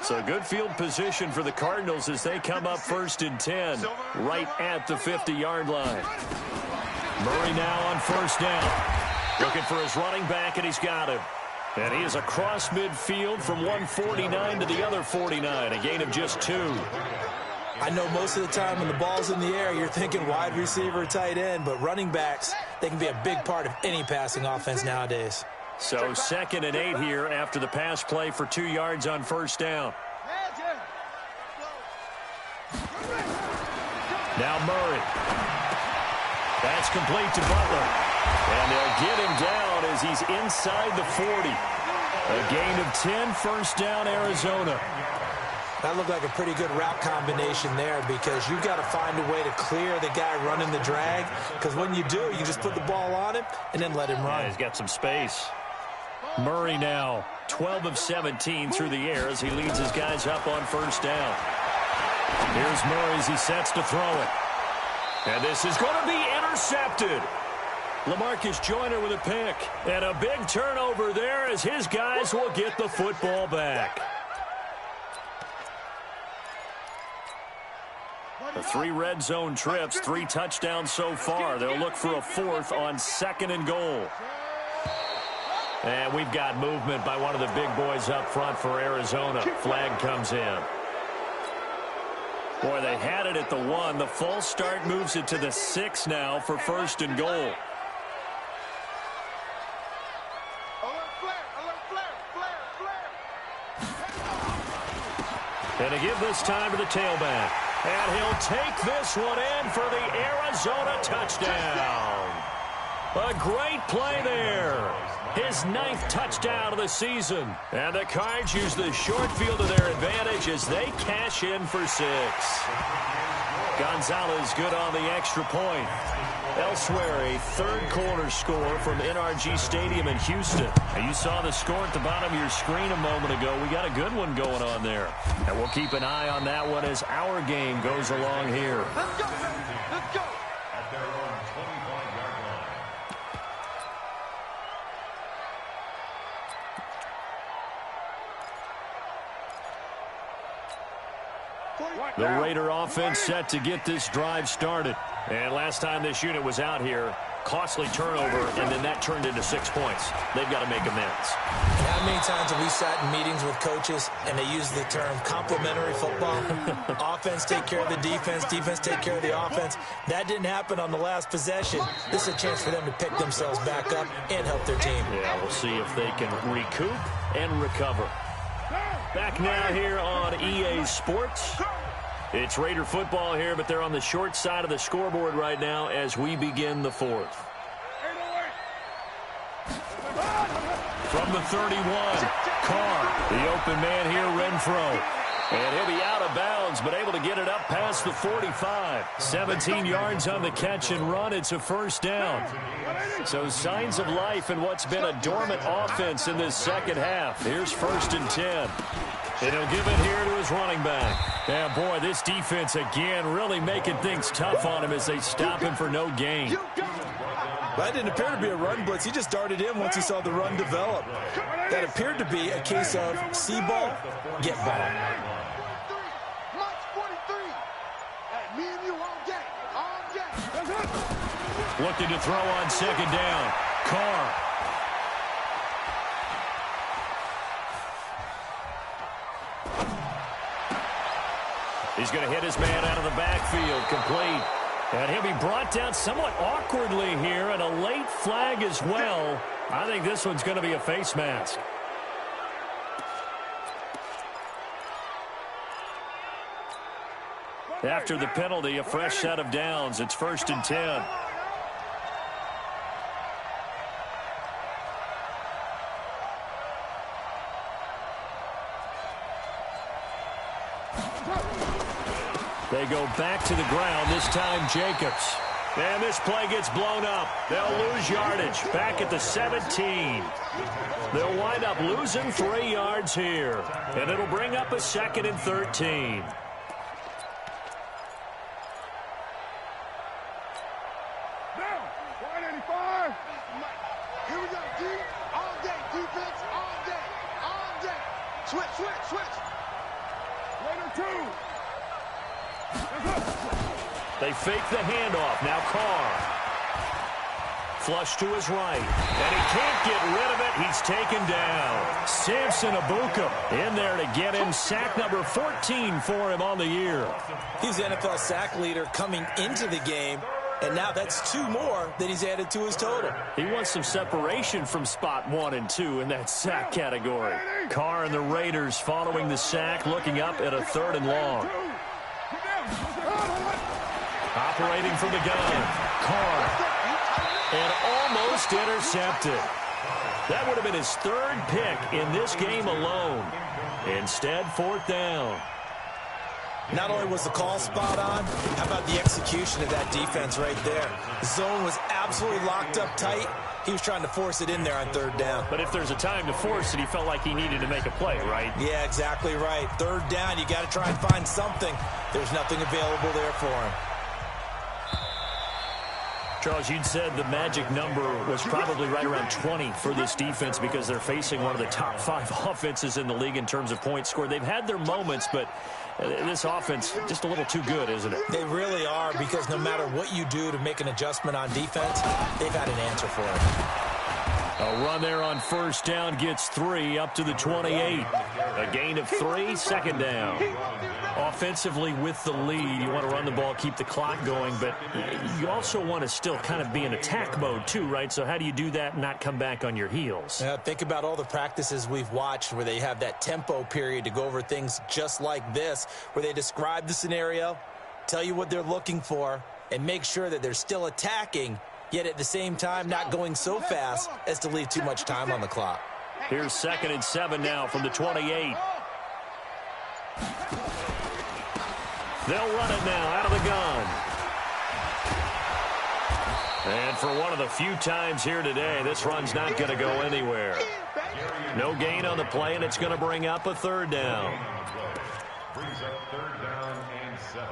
So good field position for the Cardinals as they come up 1st and 10, right at the 50-yard line. Murray now on 1st down. Looking for his running back, and he's got him. And he is across midfield from 149 to the other 49, a gain of just 2. I know most of the time when the ball's in the air, you're thinking wide receiver, tight end, but running backs, they can be a big part of any passing offense nowadays. So 2nd and 8 here after the pass play for 2 yards on 1st down. Now Murray. That's complete to Butler. And they'll get him down as he's inside the 40. A gain of 10, 1st down, Arizona. That looked like a pretty good route combination there, because you've got to find a way to clear the guy running the drag, because when you do, you just put the ball on him and then let him run. Yeah, he's got some space. Murray now 12 of 17 through the air as he leads his guys up on 1st down. Here's Murray as he sets to throw it. And this is going to be intercepted. LaMarcus Joyner with a pick. And a big turnover there as his guys will get the football back. The 3 red zone trips, 3 touchdowns so far. They'll look for a 4th on 2nd and goal. And we've got movement by one of the big boys up front for Arizona. Flag comes in. Boy, they had it at the 1. The false start moves it to the 6 now for 1st and goal. And to give this time to the tailback. And he'll take this one in for the Arizona touchdown. A great play there. His 9th touchdown of the season. And the Cards use the short field to their advantage as they cash in for 6. Gonzalez good on the extra point. Elsewhere, a 3rd quarter score from NRG Stadium in Houston. And you saw the score at the bottom of your screen a moment ago. We got a good one going on there. And we'll keep an eye on that one as our game goes along here. Let's go. Let's go. At their own 25-yard line. The Raider offense set to get this drive started. And last time this unit was out here, Costly turnover, and then that turned into 6 points. They've got to make amends. And how many times have we sat in meetings with coaches and they use the term complementary football? Offense take care of the defense, defense take care of the offense. That didn't happen on the last possession. This is a chance for them to pick themselves back up and help their team. Yeah, we'll see if they can recoup and recover. Back now here on EA Sports. It's Raider football here, but they're on the short side of the scoreboard right now as we begin the fourth. From the 31, Carr, the open man here, Renfro. And he'll be out of bounds, but able to get it up past the 45. 17 yards on the catch and run. It's a first down. So signs of life in what's been a dormant offense in this second half. Here's 1st and 10. And he'll give it here to his running back. Yeah, boy, this defense again really making things tough on him as they stop him for no gain. That didn't appear to be a run blitz. He just darted in once he saw the run develop. That appeared to be a case of see ball, get ball. Looking to throw on second down. Carr. He's going to hit his man out of the backfield, complete. And he'll be brought down somewhat awkwardly here, and a late flag as well. I think this one's going to be a face mask. After the penalty, a fresh set of downs. It's 1st and 10. They go back to the ground, this time Jacobs. And this play gets blown up. They'll lose yardage back at the 17. They'll wind up losing 3 yards here. And it'll bring up a 2nd and 13. Here we go, D. All day, defense, all day, all day. Switch. Raider 2. They fake the handoff. Now Carr. Flush to his right. And he can't get rid of it. He's taken down. Samson Abuka in there to get him. Sack number 14 for him on the year. He's the NFL sack leader coming into the game. And now that's 2 more that he's added to his total. He wants some separation from spot 1 and 2 in that sack category. Carr and the Raiders following the sack, looking up at a 3rd and long. Operating from the gun. Carr. And almost intercepted. That would have been his 3rd pick in this game alone. Instead, 4th down. Not only was the call spot on, how about the execution of that defense right there? The zone was absolutely locked up tight. He was trying to force it in there on 3rd down. But if there's a time to force it, he felt like he needed to make a play, right? Yeah, exactly right. 3rd down, you got to try and find something. There's nothing available there for him. Charles, you'd said the magic number was probably right around 20 for this defense because they're facing one of the top 5 offenses in the league in terms of points scored. They've had their moments, but this offense just a little too good, isn't it? They really are, because no matter what you do to make an adjustment on defense, they've had an answer for it. A run there on 1st down gets 3 up to the 28. A gain of 3, 2nd down. Offensively with the lead, you want to run the ball, keep the clock going, but you also want to still kind of be in attack mode too, right? So how do you do that and not come back on your heels? Think about all the practices we've watched where they have that tempo period to go over things just like this, where they describe the scenario, tell you what they're looking for, and make sure that they're still attacking, yet at the same time not going so fast as to leave too much time on the clock. Here's 2nd and 7 now from the 28. They'll run it now out of the gun. And for one of the few times here today, this run's not going to go anywhere. No gain on the play, and it's going to bring up a 3rd down. Brings up 3rd down and 7.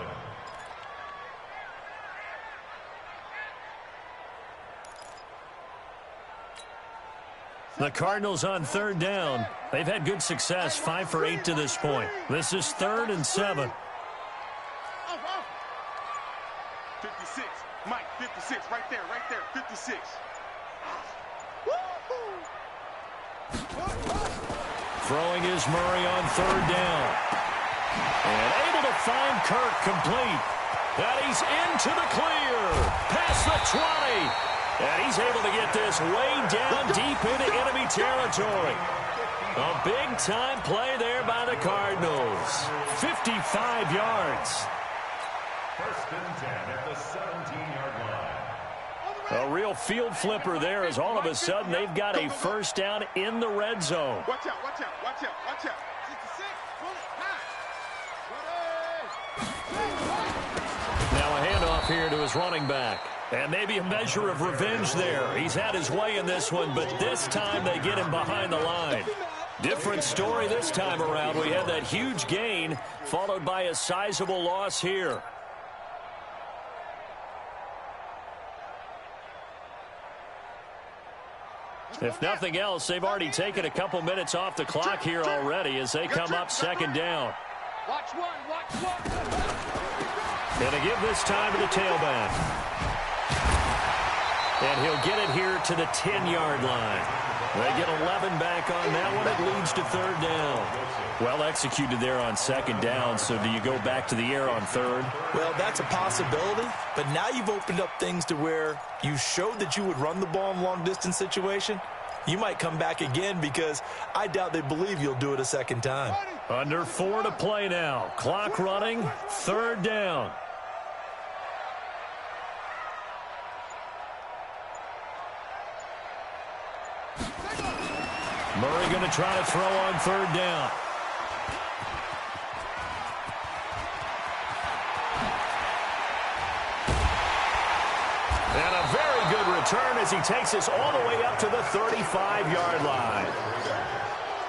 The Cardinals on 3rd down. They've had good success, 5 for 8 to this point. This is 3rd and 7. 56, Mike, 56. 56, right there, 56. Throwing is Murray on third down. And able to find Kirk complete. And he's into the clear. Past the 20. And he's able to get this way down deep into enemy territory. A big-time play there by the Cardinals. 55 yards. First and 10 at the 17-yard line. A real field flipper there as all of a sudden they've got a first down in the red zone. Watch out, watch out, watch out, watch out. 66, pull it, pass. Now a handoff here to his running back. And maybe a measure of revenge there. He's had his way in this one, but this time they get him behind the line. Different story this time around. We had that huge gain followed by a sizable loss here. If nothing else, they've already taken a couple minutes off the clock here already as they come up second down. Watch one, watch one. Going to give this time to the tailback. And he'll get it here to the 10-yard line. They get 11 back on that one. It leads to third down. Well executed there on second down. So do you go back to the air on third? Well, that's a possibility. But now you've opened up things to where you showed that you would run the ball in long-distance situation. You might come back again because I doubt they believe you'll do it a second time. Under 4 to play now. Clock running. Third down. Murray going to try to throw on third down. And a very good return as he takes us all the way up to the 35-yard line.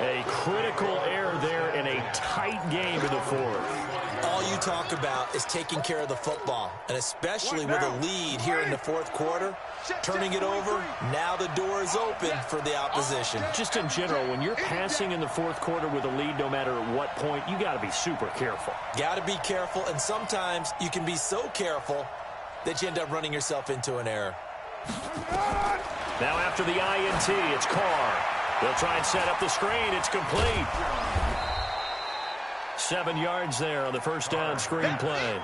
A critical error there in a tight game in the fourth. All you talk about is taking care of the football, and especially with a lead here in the fourth quarter, turning it over, now the door is open for the opposition. Just in general, when you're passing in the fourth quarter with a lead, no matter at what point, you got to be super careful. Got to be careful, and sometimes you can be so careful that you end up running yourself into an error. Now after the INT, it's Carr. They'll try and set up the screen. It's complete. 7 yards there on the first down screen play.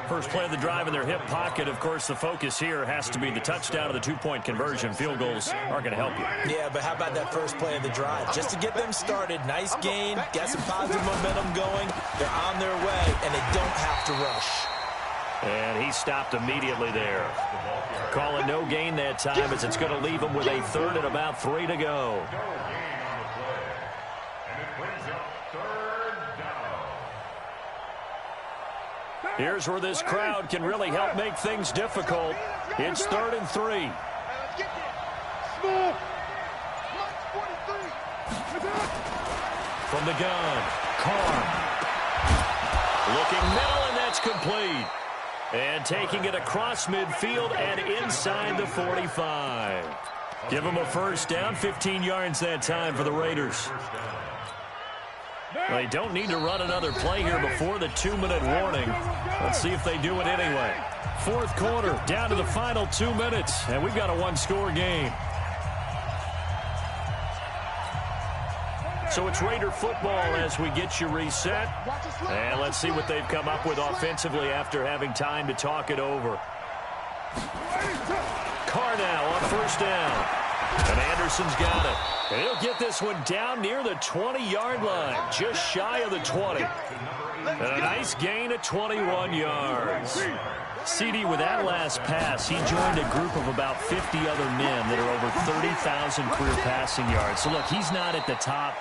First play of the drive in their hip pocket. Of course, the focus here has to be the touchdown of the two-point conversion. Field goals aren't going to help you. Yeah, but how about that first play of the drive? Just to get them started, nice gain, got some positive momentum going. They're on their way, and they don't have to rush. And he stopped immediately there. Calling no gain that time as it's going to leave him with a third and about 3 to go. Here's where this crowd can really help make things difficult. It's 3rd and 3. From the gun, Carr. Looking middle, and that's complete. And taking it across midfield and inside the 45. Give them a first down, 15 yards that time for the Raiders. They don't need to run another play here before the 2-minute warning. Let's see if they do it anyway. Fourth quarter, down to the final 2 minutes, and we've got a one-score game. So it's Raider football as we get you reset. And let's see what they've come up with offensively after having time to talk it over. Carr now on first down. And Anderson's got it. And he'll get this one down near the 20-yard line, just shy of the 20. And a nice gain of 21 yards. CD, with that last pass, he joined a group of about 50 other men that are over 30,000 career passing yards. So, look, he's not at the top,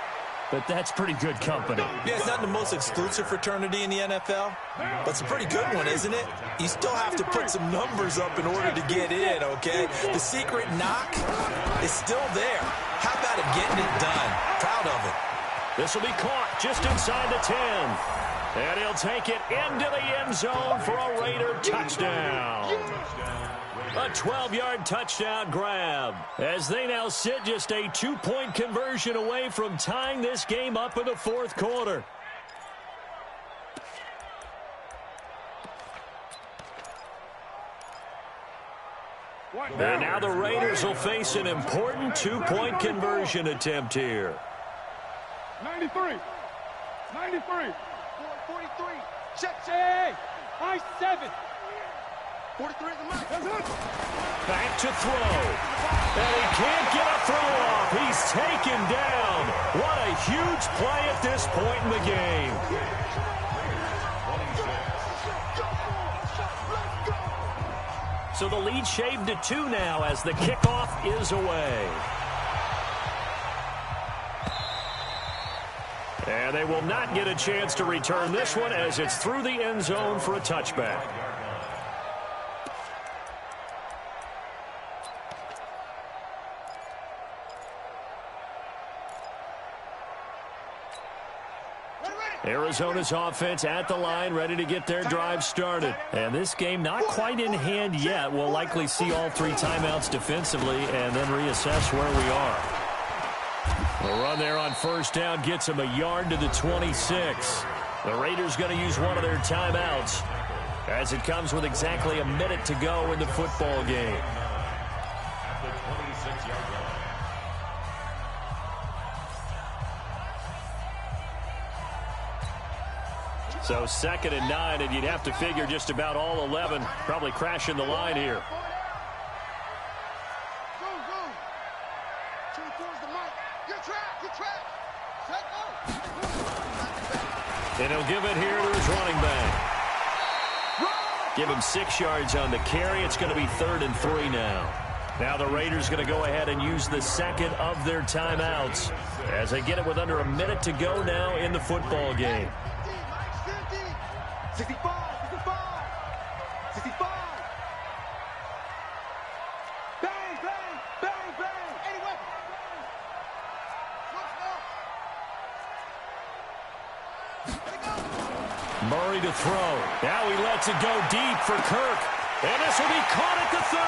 but that's pretty good company. Yeah, it's not the most exclusive fraternity in the NFL, but it's a pretty good one, isn't it? You still have to put some numbers up in order to get in, okay? The secret knock is still there. How about him getting it done? Proud of it. This will be caught just inside the 10. And he'll take it into the end zone for a Raider touchdown. A 12-yard touchdown grab as they now sit just a 2-point conversion away from tying this game up in the fourth quarter. And now the Raiders will face an important two-point conversion attempt here. 93. 43. Check. I-7. 43 is the mark. Back to throw. And he can't get a throw off. He's taken down. What a huge play at this point in the game. So the lead shaved to 2 now as the kickoff is away. And they will not get a chance to return this one as it's through the end zone for a touchback. Arizona's offense at the line, ready to get their drive started. And this game not quite in hand yet. We'll likely see all 3 timeouts defensively and then reassess where we are. The run there on first down gets them a yard to the 26. The Raiders going to use one of their timeouts as it comes with exactly a minute to go in the football game. At the 26-yard line. So 2nd and 9, and you'd have to figure just about all 11 probably crashing the line here. Go. 24 is the mark. Good track. Set up. And he'll give it here to his running back. Give him 6 yards on the carry. It's going to be 3rd and 3 now. Now the Raiders going to go ahead and use the second of their timeouts as they get it with under a minute to go now in the football game. 65. Bang. Anyway. Murray to throw. Now he lets it go deep for Kirk. And this will be caught at the 30.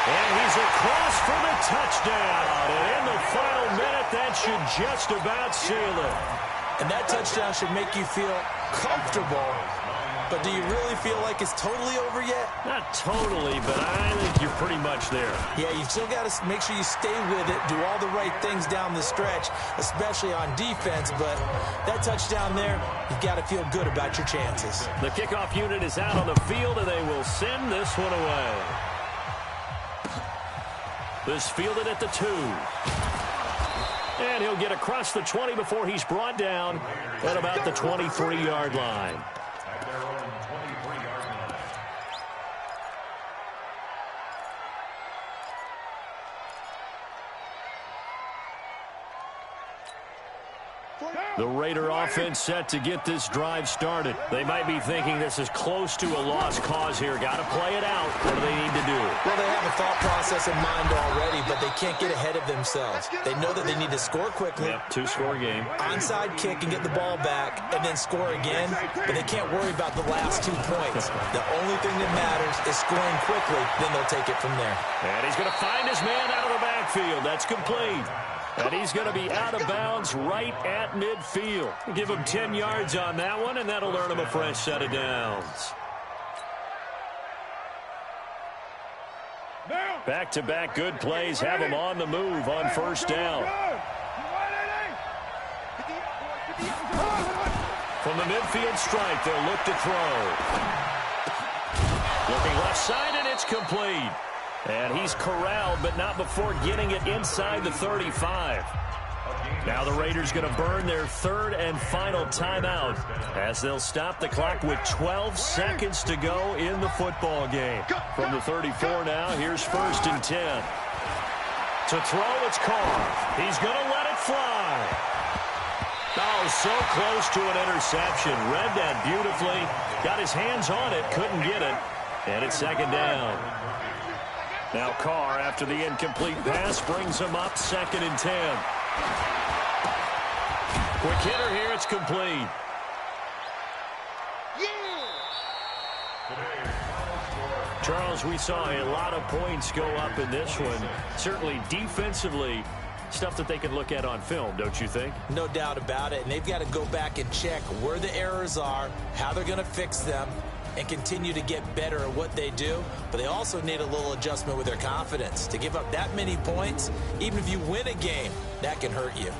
And he's across for the touchdown. And in the final minute, that should just about seal it. And that touchdown should make you feel comfortable. But do you really feel like it's totally over yet? Not totally, but I think you're pretty much there. Yeah, you've still got to make sure you stay with it, do all the right things down the stretch, especially on defense. But that touchdown there, you've got to feel good about your chances. The kickoff unit is out on the field, and they will send this one away. This fielded at the 2. And he'll get across the 20 before he's brought down at about the 23-yard line. At their own 23-yard line. The Raider offense set to get this drive started. They might be thinking this is close to a lost cause here. Got to play it out. What do they need to do? Well, they have a thought process in mind already, but they can't get ahead of themselves. They know that they need to score quickly. Yep, 2-score game. Onside kick and get the ball back and then score again, but they can't worry about the last 2 points. The only thing that matters is scoring quickly, then they'll take it from there. And he's going to find his man out of the backfield. That's complete. And he's going to be out of bounds right at midfield. Give him 10 yards on that one, and that'll earn him a fresh set of downs. Back-to-back good plays have him on the move on first down. From the midfield strike, they'll look to throw. Looking left side, and it's complete. And he's corralled, but not before getting it inside the 35. Now the Raiders going to burn their 3rd and final timeout as they'll stop the clock with 12 seconds to go in the football game. From the 34 now, here's 1st and 10. To throw, it's Carr. He's going to let it fly. Oh, so close to an interception. Read that beautifully. Got his hands on it, couldn't get it. And it's 2nd down. Now Carr, after the incomplete pass, brings him up 2nd and 10. Quick hitter here, it's complete. Charles, we saw a lot of points go up in this one. Certainly defensively, stuff that they can look at on film, don't you think? No doubt about it. And they've got to go back and check where the errors are, how they're going to fix them. and continue to get better at what they do, but they also need a little adjustment with their confidence. To give up that many points, even if you win a game, that can hurt you.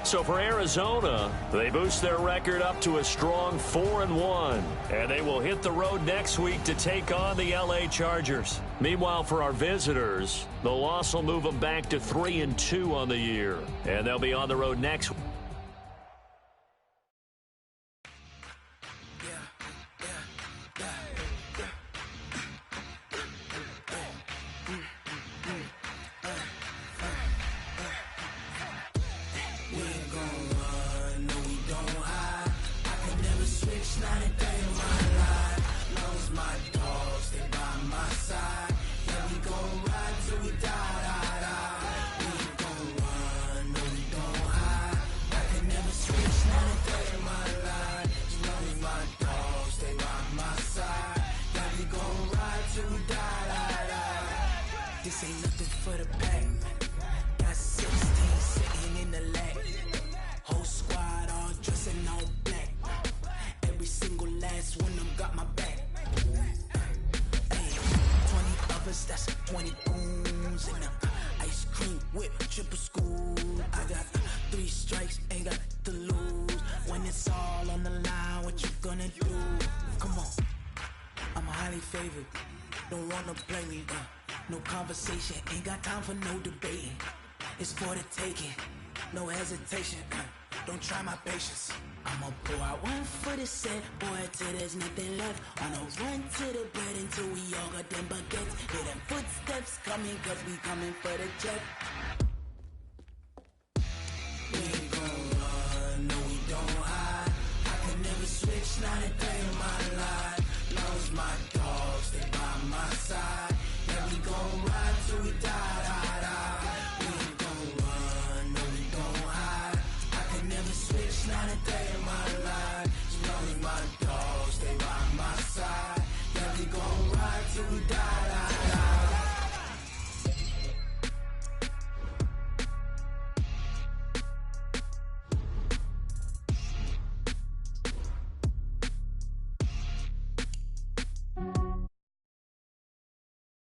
So for Arizona, they boost their record up to a strong 4-1. And they will hit the road next week to take on the LA Chargers. Meanwhile, for our visitors, the loss will move them back to 3-2 on the year. And they'll be on the road next week. This ain't nothing for the pack. Got 16 sitting in the lag. Whole squad all dressing all black. Every single last one of them got my back. Hey, 20 others, that's 20 goons. And ice cream whip, triple school. I got 3 strikes, ain't got to lose. When it's all on the line, what you gonna do? Come on, I'm highly favored. Don't wanna play me, no conversation, ain't got time for no debating. It's for the taking, no hesitation. Don't try my patience. I'ma pour out one for the set, boy, till there's nothing left. On a run to the bread until we all got them baguettes. Hear them footsteps coming, cause we coming for the jet. We ain't gon' run, no we don't hide. I can never switch, not a day.